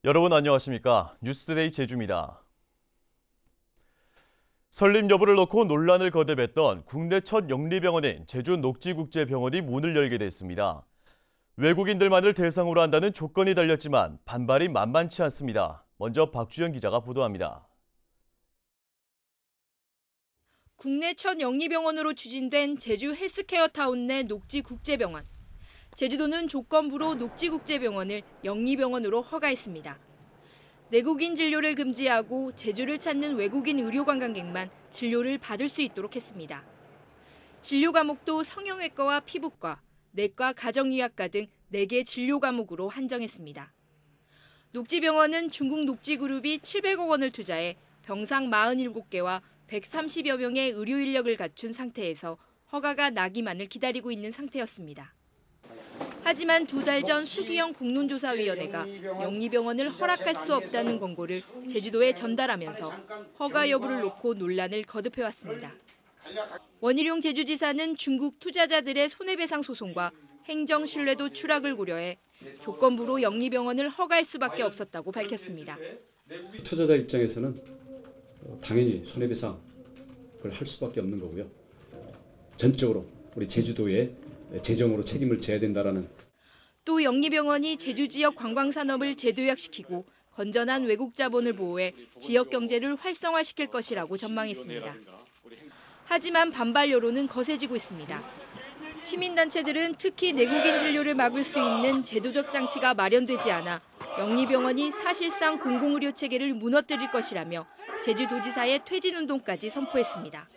여러분 안녕하십니까? 뉴스투데이 제주입니다. 설립 여부를 놓고 논란을 거듭했던 국내 첫 영리병원인 제주녹지국제병원이 문을 열게 됐습니다. 외국인들만을 대상으로 한다는 조건이 달렸지만 반발이 만만치 않습니다. 먼저 박주연 기자가 보도합니다. 국내 첫 영리병원으로 추진된 제주 헬스케어타운 내 녹지국제병원. 제주도는 조건부로 녹지국제병원을 영리병원으로 허가했습니다. 내국인 진료를 금지하고 제주를 찾는 외국인 의료관광객만 진료를 받을 수 있도록 했습니다. 진료 과목도 성형외과와 피부과, 내과 가정의학과 등 4개 진료 과목으로 한정했습니다. 녹지병원은 중국 녹지그룹이 700억 원을 투자해 병상 47개와 130여 명의 의료 인력을 갖춘 상태에서 허가가 나기만을 기다리고 있는 상태였습니다. 하지만 2달 전 수기영 공론조사위원회가 영리병원을 허락할 수 없다는 권고를 제주도에 전달하면서 허가 여부를 놓고 논란을 거듭해왔습니다. 원희룡 제주지사는 중국 투자자들의 손해배상 소송과 행정 신뢰도 추락을 고려해 조건부로 영리병원을 허가할 수밖에 없었다고 밝혔습니다. 투자자 입장에서는 당연히 손해배상을 할 수밖에 없는 거고요. 전적으로 우리 제주도의 재정으로 책임을 져야 된다라는. 또 영리병원이 제주 지역 관광산업을 재도약시키고 건전한 외국 자본을 보호해 지역 경제를 활성화시킬 것이라고 전망했습니다. 하지만 반발 여론은 거세지고 있습니다. 시민단체들은 특히 내국인 진료를 막을 수 있는 제도적 장치가 마련되지 않아 영리병원이 사실상 공공의료 체계를 무너뜨릴 것이라며 제주도지사의 퇴진운동까지 선포했습니다.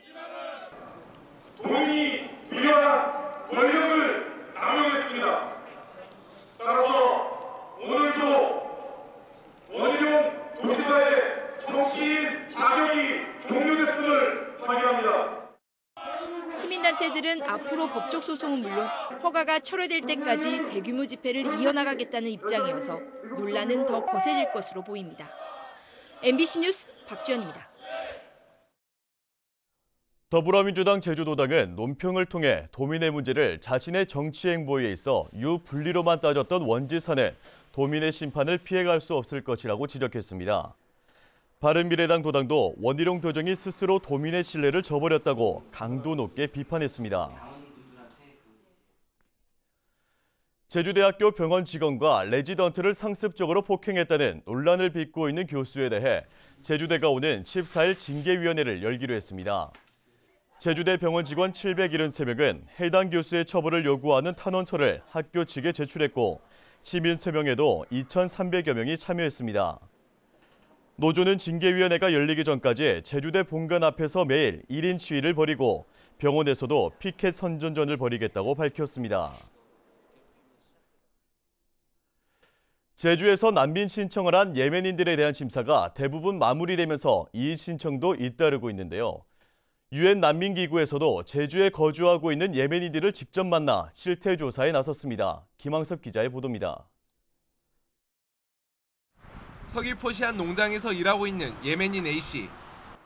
돈이 부여한 권력을 남용했습니다. 따라서 오늘도 원희룡 도지사의 정치인 자격이 종료됐음을 확인합니다. 시민단체들은 앞으로 법적 소송은 물론 허가가 철회될 때까지 대규모 집회를 이어나가겠다는 입장이어서 논란은 더 거세질 것으로 보입니다. MBC 뉴스 박주연입니다. 더불어민주당 제주도당은 논평을 통해 도민의 문제를 자신의 정치 행보에 있어 유불리로만 따졌던 원지사는 도민의 심판을 피해갈 수 없을 것이라고 지적했습니다. 바른미래당 도당도 원희룡 도정이 스스로 도민의 신뢰를 저버렸다고 강도 높게 비판했습니다. 제주대학교 병원 직원과 레지던트를 상습적으로 폭행했다는 논란을 빚고 있는 교수에 대해 제주대가 오는 14일 징계위원회를 열기로 했습니다. 제주대 병원 직원 773명은 해당 교수의 처벌을 요구하는 탄원서를 학교 측에 제출했고 시민 소명에도 2,300여 명이 참여했습니다. 노조는 징계위원회가 열리기 전까지 제주대 본관 앞에서 매일 1인 시위를 벌이고 병원에서도 피켓 선전전을 벌이겠다고 밝혔습니다. 제주에서 난민 신청을 한 예멘인들에 대한 심사가 대부분 마무리되면서 이의 신청도 잇따르고 있는데요. 유엔 난민기구에서도 제주에 거주하고 있는 예멘인들을 직접 만나 실태 조사에 나섰습니다. 김항섭 기자의 보도입니다. 서귀포시 한 농장에서 일하고 있는 예멘인 A씨.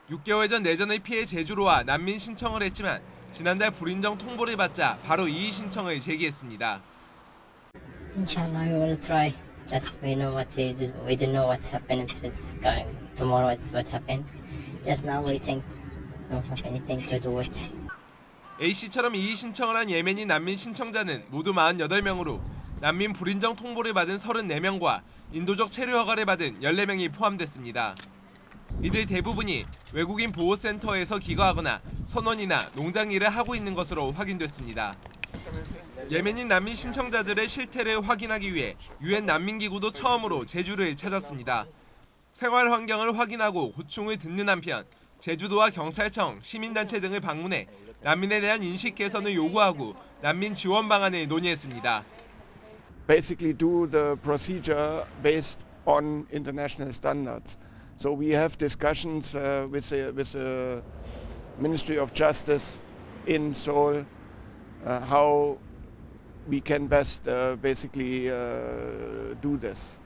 6개월 전 내전을 피해 제주로 와 난민 신청을 했지만 지난달 불인정 통보를 받자 바로 이의 신청을 제기했습니다. Inshallah, we will try. Just we know what we do. We don't know what's happened. It's going tomorrow. It's what happened. Just now waiting. Don't have anything to do with. A씨처럼 이의 신청을 한 예멘인 난민 신청자는 모두 48명으로 난민 불인정 통보를 받은 34명과 인도적 체류 허가를 받은 14명이 포함됐습니다. 이들 대부분이 외국인 보호센터에서 기거하거나 선원이나 농장 일을 하고 있는 것으로 확인됐습니다. 예멘인 난민 신청자들의 실태를 확인하기 위해 유엔 난민기구도 처음으로 제주를 찾았습니다. 생활 환경을 확인하고 고충을 듣는 한편 제주도와 경찰청, 시민단체 등을 방문해 난민에 대한 인식 개선을 요구하고 난민 지원 방안을 논의했습니다. Basically do the procedure based on international standards. So we have discussions with the Ministry of Justice in Seoul how we can best basically do this.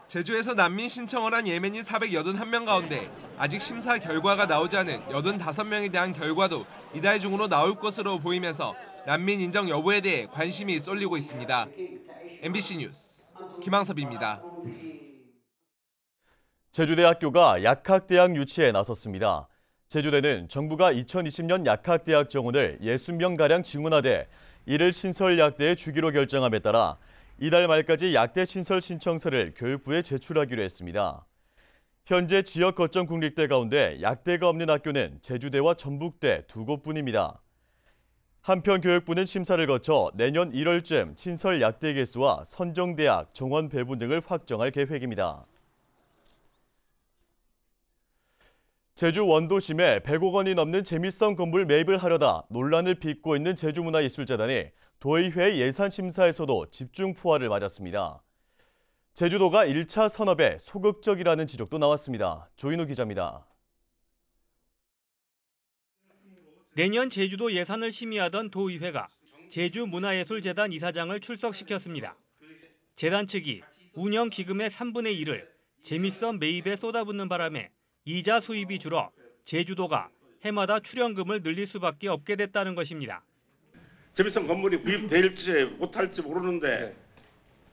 제주에서 난민 신청을 한 예멘인 481명 가운데 아직 심사 결과가 나오지 않은 85명에 대한 결과도 이달 중으로 나올 것으로 보이면서 난민 인정 여부에 대해 관심이 쏠리고 있습니다. MBC 뉴스 김항섭입니다. 제주대학교가 약학대학 유치에 나섰습니다. 제주대는 정부가 2020년 약학대학 정원을 60명가량 증원하되 이를 신설약대에 주기로 결정함에 따라 이달 말까지 약대 신설 신청서를 교육부에 제출하기로 했습니다. 현재 지역 거점 국립대 가운데 약대가 없는 학교는 제주대와 전북대 2곳뿐입니다. 한편 교육부는 심사를 거쳐 내년 1월쯤 신설 약대 개수와 선정대학, 정원 배분 등을 확정할 계획입니다. 제주 원도심에 100억 원이 넘는 재미성 건물 매입을 하려다 논란을 빚고 있는 제주문화예술재단이 도의회 예산심사에서도 집중 포화를 맞았습니다. 제주도가 1차 선업에 소극적이라는 지적도 나왔습니다. 조인우 기자입니다. 내년 제주도 예산을 심의하던 도의회가 제주문화예술재단 이사장을 출석시켰습니다. 재단 측이 운영 기금의 3분의 1을 재미성 매입에 쏟아붓는 바람에 이자 수입이 줄어 제주도가 해마다 출연금을 늘릴 수밖에 없게 됐다는 것입니다. 재미성 건물이 구입될지 못할지 모르는데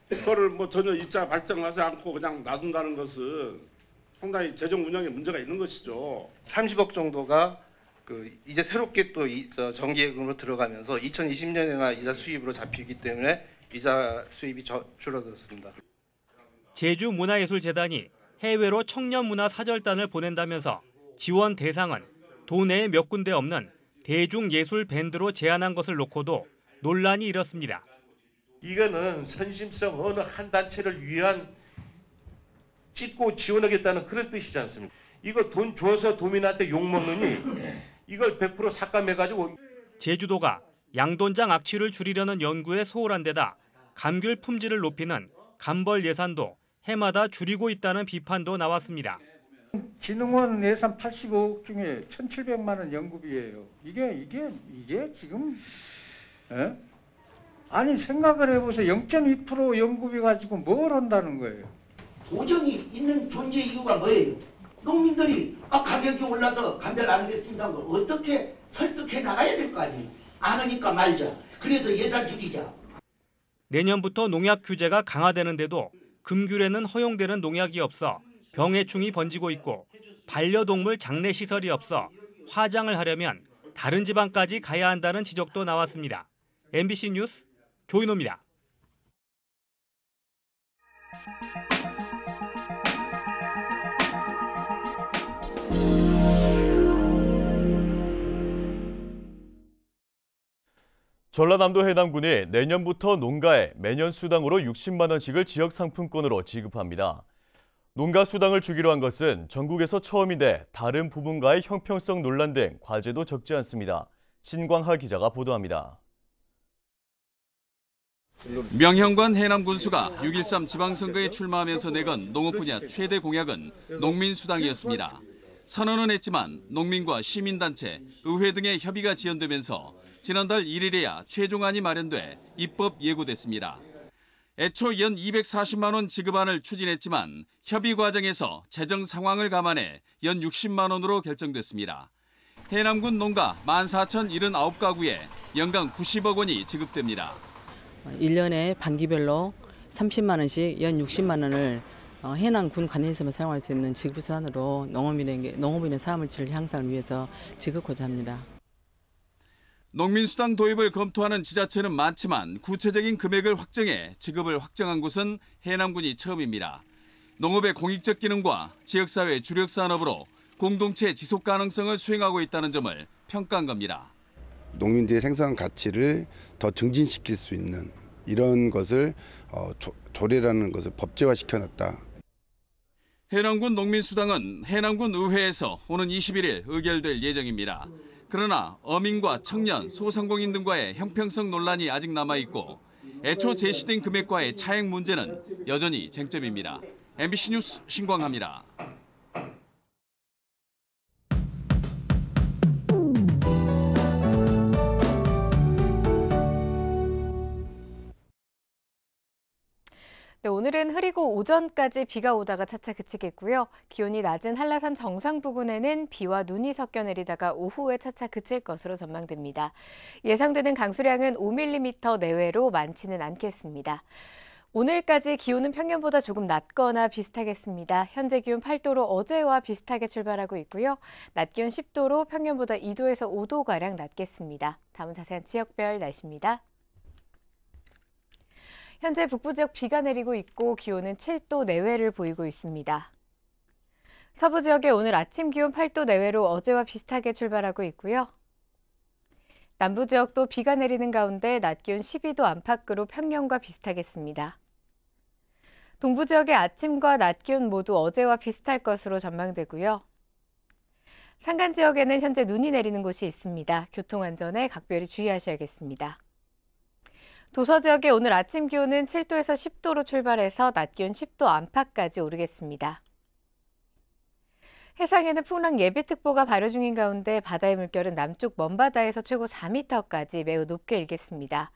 그거를 전혀 이자 발생하지 않고 그냥 놔둔다는 것은 상당히 재정 운영에 문제가 있는 것이죠. 30억 정도가 이제 새롭게 또 정기예금으로 들어가면서 2020년에나 이자 수입으로 잡히기 때문에 이자 수입이 줄어들었습니다. 제주문화예술재단이 해외로 청년문화 사절단을 보낸다면서 지원 대상은 도내에 몇 군데 없는 대중예술 밴드로 제안한 것을 놓고도 논란이 일었습니다. 이거는 선심성 어느 한 단체를 위한 찍고 지원하겠다는 그런 뜻이지 않습니까? 이거 돈 줘서 도민한테 욕먹느니 이걸 100% 삭감해가지고. 제주도가 양돈장 악취를 줄이려는 연구에 소홀한 데다 감귤 품질을 높이는 감벌 예산도 해마다 줄이고 있다는 비판도 나왔습니다. 진흥원 예산 85억 중에 1,700만 원 연구비예요. 이게 지금 아니 생각을 해보세요. 0.2% 연구비 가지고 뭘 한다는 거예요? 오정이 있는 존재 이유가 뭐예요? 농민들이 가격이 올라서 감별 안 하겠습니다. 어떻게 설득해 나가야 될 거 아니에요? 안 하니까 말자. 그래서 예산 줄이자. 내년부터 농약 규제가 강화되는데도 금귤에는 허용되는 농약이 없어 병해충이 번지고 있고 반려동물 장례시설이 없어 화장을 하려면 다른 지방까지 가야 한다는 지적도 나왔습니다. MBC 뉴스 조인호입니다. 전라남도 해남군이 내년부터 농가에 매년 수당으로 60만 원씩을 지역 상품권으로 지급합니다. 농가 수당을 주기로 한 것은 전국에서 처음인데 다른 부문과의 형평성 논란 등 과제도 적지 않습니다. 신광하 기자가 보도합니다. 명형관 해남군수가 6.13 지방선거에 출마하면서 내건 농업 분야 최대 공약은 농민수당이었습니다. 선언은 했지만 농민과 시민단체, 의회 등의 협의가 지연되면서 지난달 1일에야 최종안이 마련돼 입법 예고됐습니다. 애초 연 240만 원 지급안을 추진했지만 협의 과정에서 재정 상황을 감안해 연 60만 원으로 결정됐습니다. 해남군 농가 14,079가구에 연간 90억 원이 지급됩니다. 1년에 반기별로 30만 원씩 연 60만 원을 해남군 관내에서만 사용할 수 있는 지급수단으로 농업인의 삶을 질 향상을 위해서 지급하고자 합니다. 농민수당 도입을 검토하는 지자체는 많지만 구체적인 금액을 확정해 지급을 확정한 곳은 해남군이 처음입니다. 농업의 공익적 기능과 지역사회 주력 산업으로 공동체 지속 가능성을 수행하고 있다는 점을 평가한 겁니다. 농민들의 생산 가치를 더 증진시킬 수 있는 이런 것을 조례라는 것을 법제화시켜놨다. 해남군 농민수당은 해남군 의회에서 오는 21일 의결될 예정입니다. 그러나 어민과 청년, 소상공인 등과의 형평성 논란이 아직 남아있고 애초 제시된 금액과의 차액 문제는 여전히 쟁점입니다. MBC 뉴스 신광하입니다. 네, 오늘은 흐리고 오전까지 비가 오다가 차차 그치겠고요. 기온이 낮은 한라산 정상 부근에는 비와 눈이 섞여 내리다가 오후에 차차 그칠 것으로 전망됩니다. 예상되는 강수량은 5mm 내외로 많지는 않겠습니다. 오늘까지 기온은 평년보다 조금 낮거나 비슷하겠습니다. 현재 기온 8도로 어제와 비슷하게 출발하고 있고요. 낮 기온 10도로 평년보다 2도에서 5도가량 낮겠습니다. 다음은 자세한 지역별 날씨입니다. 현재 북부 지역 비가 내리고 있고 기온은 7도 내외를 보이고 있습니다. 서부 지역의 오늘 아침 기온 8도 내외로 어제와 비슷하게 출발하고 있고요. 남부 지역도 비가 내리는 가운데 낮 기온 12도 안팎으로 평년과 비슷하겠습니다. 동부 지역의 아침과 낮 기온 모두 어제와 비슷할 것으로 전망되고요. 산간 지역에는 현재 눈이 내리는 곳이 있습니다. 교통안전에 각별히 주의하셔야겠습니다. 도서 지역의 오늘 아침 기온은 7도에서 10도로 출발해서 낮 기온 10도 안팎까지 오르겠습니다. 해상에는 풍랑 예비특보가 발효 중인 가운데 바다의 물결은 남쪽 먼바다에서 최고 4m까지 매우 높게 일겠습니다.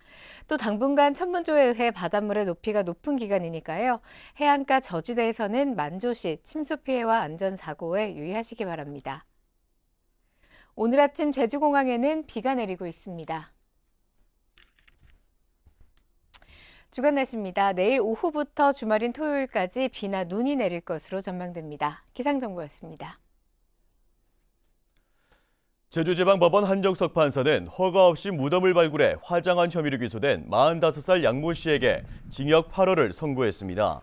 또 당분간 천문조에 의해 바닷물의 높이가 높은 기간이니까요. 해안가 저지대에서는 만조시 침수 피해와 안전사고에 유의하시기 바랍니다. 오늘 아침 제주공항에는 비가 내리고 있습니다. 주간 날씨입니다. 내일 오후부터 주말인 토요일까지 비나 눈이 내릴 것으로 전망됩니다. 기상정보였습니다. 제주지방법원 한정석 판사는 허가 없이 무덤을 발굴해 화장한 혐의로 기소된 45살 양모 씨에게 징역 8월을 선고했습니다.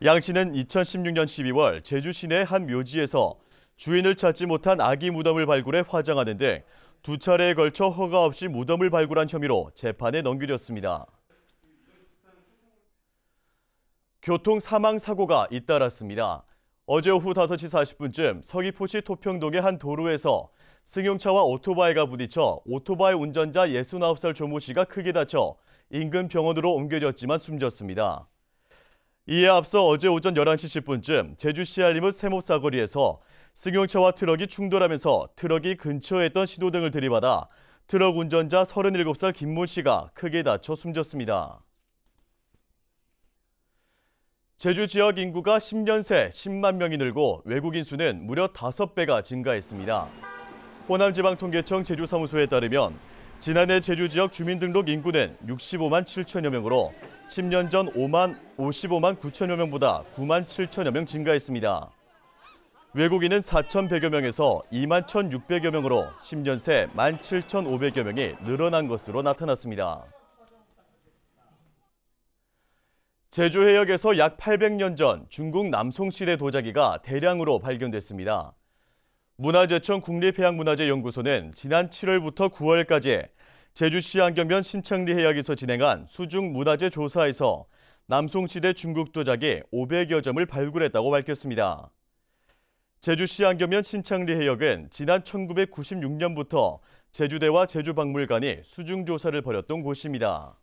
양 씨는 2016년 12월 제주 시내 한 묘지에서 주인을 찾지 못한 아기 무덤을 발굴해 화장하는 등 2차례에 걸쳐 허가 없이 무덤을 발굴한 혐의로 재판에 넘겨졌습니다. 교통 사망 사고가 잇따랐습니다. 어제 오후 5시 40분쯤 서귀포시 토평동의 한 도로에서 승용차와 오토바이가 부딪혀 오토바이 운전자 69살 조모 씨가 크게 다쳐 인근 병원으로 옮겨졌지만 숨졌습니다. 이에 앞서 어제 오전 11시 10분쯤 제주시 알림읍 세목사거리에서 승용차와 트럭이 충돌하면서 트럭이 근처에 있던 신호등을 들이받아 트럭 운전자 37살 김모 씨가 크게 다쳐 숨졌습니다. 제주 지역 인구가 10년 새 10만 명이 늘고 외국인 수는 무려 5배가 증가했습니다. 호남지방통계청 제주사무소에 따르면 지난해 제주 지역 주민등록 인구는 65만 7천여 명으로 10년 전 55만 9천여 명보다 9만 7천여 명 증가했습니다. 외국인은 4,100여 명에서 2만 1,600여 명으로 10년 새 17,500여 명이 늘어난 것으로 나타났습니다. 제주 해역에서 약 800년 전 중국 남송시대 도자기가 대량으로 발견됐습니다. 문화재청 국립해양문화재연구소는 지난 7월부터 9월까지 제주시 안경면 신창리 해역에서 진행한 수중 문화재 조사에서 남송시대 중국 도자기 500여 점을 발굴했다고 밝혔습니다. 제주시 안경면 신창리 해역은 지난 1996년부터 제주대와 제주박물관이 수중 조사를 벌였던 곳입니다.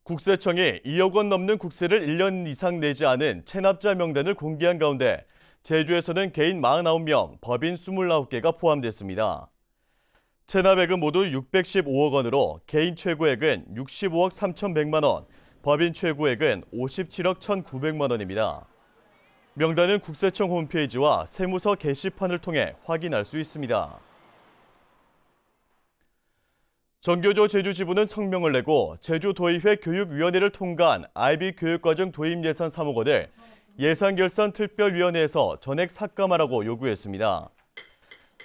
국세청이 2억 원 넘는 국세를 1년 이상 내지 않은 체납자 명단을 공개한 가운데 제주에서는 개인 49명, 법인 29개가 포함됐습니다. 체납액은 모두 615억 원으로 개인 최고액은 65억 3,100만 원, 법인 최고액은 57억 1,900만 원입니다. 명단은 국세청 홈페이지와 세무서 게시판을 통해 확인할 수 있습니다. 정교조 제주지부는 성명을 내고 제주도의회 교육위원회를 통과한 IB 교육과정 도입 예산 3억 원을 예산결산특별위원회에서 전액 삭감하라고 요구했습니다.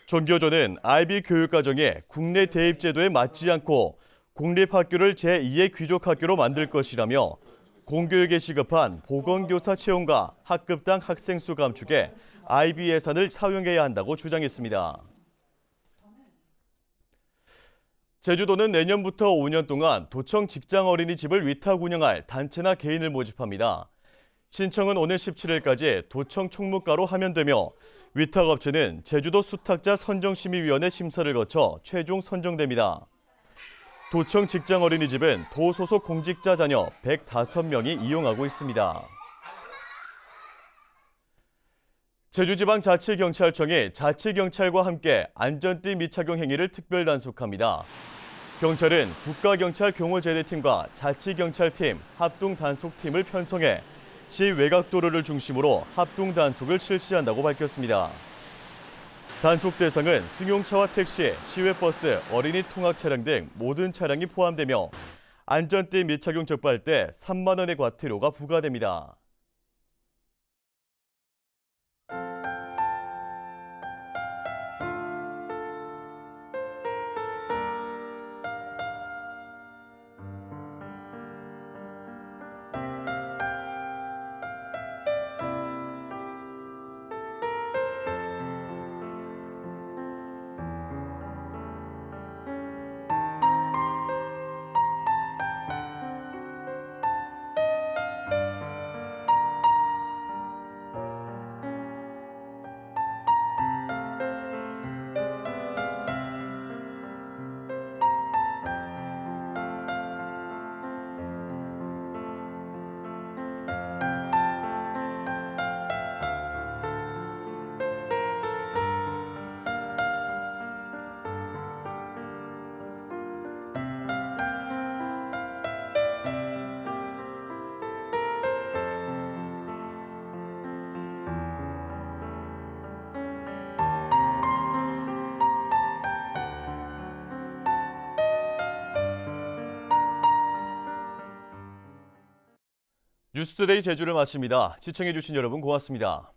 정교조는 IB 교육과정이 국내 대입제도에 맞지 않고 공립학교를 제2의 귀족학교로 만들 것이라며 공교육에 시급한 보건교사 채용과 학급당 학생 수 감축에 IB 예산을 사용해야 한다고 주장했습니다. 제주도는 내년부터 5년 동안 도청 직장 어린이집을 위탁 운영할 단체나 개인을 모집합니다. 신청은 오늘 17일까지 도청 총무과로 하면되며 위탁업체는 제주도 수탁자 선정심의위원회 심사를 거쳐 최종 선정됩니다. 도청 직장 어린이집은 도 소속 공직자 자녀 105명이 이용하고 있습니다. 제주지방자치경찰청이 자치경찰과 함께 안전띠 미착용 행위를 특별 단속합니다. 경찰은 국가경찰경호제대팀과 자치경찰팀, 합동단속팀을 편성해 시 외곽도로를 중심으로 합동단속을 실시한다고 밝혔습니다. 단속 대상은 승용차와 택시, 시외버스, 어린이 통학 차량 등 모든 차량이 포함되며 안전띠 미착용 적발대 3만 원의 과태료가 부과됩니다. 뉴스투데이 제주를 마칩니다. 시청해주신 여러분 고맙습니다.